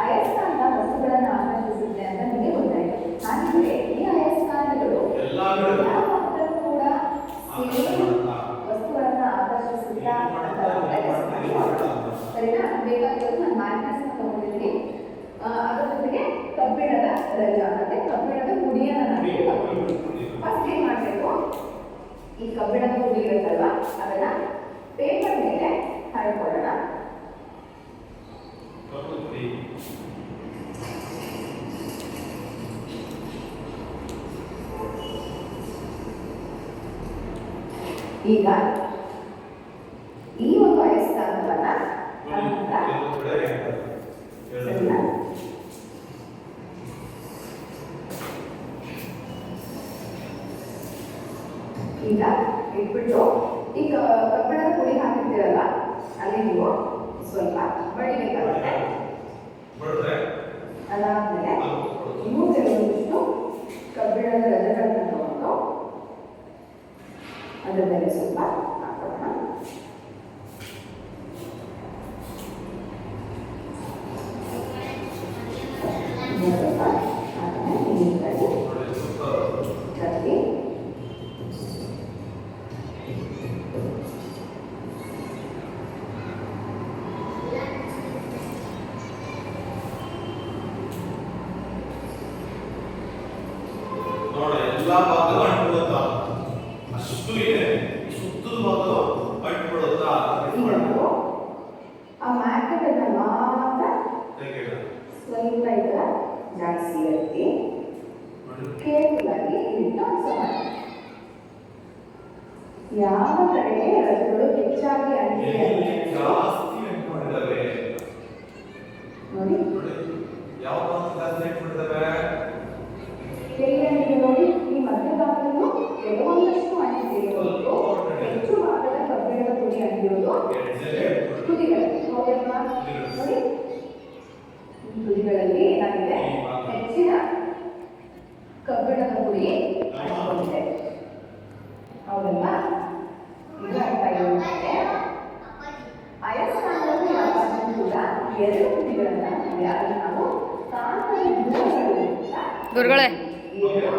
ಅಯಸ್ಕಾಂತ ವಸ್ತುಗಳನ್ನು ಆಕರ್ಷಿಸುತ್ತೆ ಅಂತ ನಿಮಗೆ ಗೊತ್ತಾಯಿತು. ಹಾಗಿದ್ರೆ ಈ ಅಯಸ್ಕಾಂತಗಳು ಕೂಡ ವಸ್ತುಗಳನ್ನ ಆಕರ್ಷಿಸುತ್ತಾ ಸರಿನಾ? ಬೇಕಾಗಿರೋದು ನಾನು ಮ್ಯಾಗ್ನೆಸ್ ತಗೊಂಡಿದ್ದೀನಿ. ಅದರ ಜೊತೆಗೆ ಕಬ್ಬಿಣದ ರಜ ಮತ್ತೆ ಕಬ್ಬಿಣದ ಗುಡಿಯನ್ನು ನಾನು ಫಸ್ಟ್ ಏನ್ ಮಾಡಬೇಕು, ಈ ಕಬ್ಬಿಣದ ಗುಡಿ ಇರುತ್ತಲ್ವ ಅದನ್ನ ಪೇಪರ್ ಮೇಲೆ ಹರಡ್ಕೊಳ್ಳೋಣ. ಈಗ ಈ ಒಂದು ಅಯಸ್ಕಾಂತವನ್ನ ಈಗ ಇಟ್ಬಿಟ್ಟು ಈಗ ಕಬ್ಬಿಣದ ಪುಡಿ ಹಾಕಿರ್ತೀರಲ್ಲ ಅಲ್ಲಿ ನೀವು ಸ್ವಲ್ಪ ಬಡಿಬೇಕಾಗುತ್ತೆ. ಅದಾದ್ಮೇಲೆ ಇನ್ನೂ ಕೆಲವೊಂದಿಷ್ಟು ಕಬ್ಬಿಣದ ರಜಗಳನ್ನು ತಗೊಂಡು ಅದರ ಮೇಲೆ ಸ್ವಲ್ಪ ಹಾಕೋಣ. ಎಲ್ಲ ಭಾಗಗಳು ಅಂಟ್ಬಿಡುತ್ತಾ ಅಷ್ಟು ಇದೆ. ಸುತ್ತದ ಭಾಗಗಳು ಅಂಟ್ಬಿಡುತ್ತಾ ಆ ಮ್ಯಾಗ್ನೆಟ್ ಅನ್ನ ಮಾತ್ರ ಸ್ವಲ್ಪ ಇದರ ಜಾಸ್ತಿ ಎತ್ತಿ ಕೇರ್ಫುಲ್ ಆಗಿ ಇಟ್ಟು ಯಾವ ಕಡೆಗೆ ರಜಗಳು ಹೆಚ್ಚಾಗಿ ಅಂಟಿದೆ ಜಾಸ್ತಿ ಅಂಟ್ಕೊಂಡಿದ್ದಾವೆ ನೋಡಿ. ಯಾವ ಜಾಸ್ತಿ ಅಂಟ್ಕೊಂಡಿದ್ದಾವೆ ಎಲ್ಲಿ ನೋಡಿ ಈ ಮಧ್ಯಭಾಗದಲ್ಲೂ ಕೆಲವೊಂದಷ್ಟು ಅಂಟಿದೆ ಹೊರತು ಹೆಚ್ಚು ಭಾಗದ ಕಬ್ಬಿಣದ ಪುಡಿ ಅಂಟಿರೋದು ತುದಿಗಳಲ್ಲಿ. ಹೌದಲ್ವಾ? ನೋಡಿ ಈ ತುದಿಗಳಲ್ಲಿ ಏನಾಗಿದೆ, ಹೆಚ್ಚಿನ ಕಬ್ಬಿಣದ ಪುಡಿ ಅಂಟಿಕೊಂಡಿದೆ. ಹೌದಲ್ವಾ? ಈಗ ಅರ್ಥ ಆಗಿದೆ. ಅಯಸ್ಕಾಂತವು ಯಾವಾಗಲೂ ಕೂಡ ಎರಡು ತುದಿಗಳನ್ನ ನಾವು ಕಾಂತದ ದೂರಗಳು ಗುರುಗಳೇ ಏನು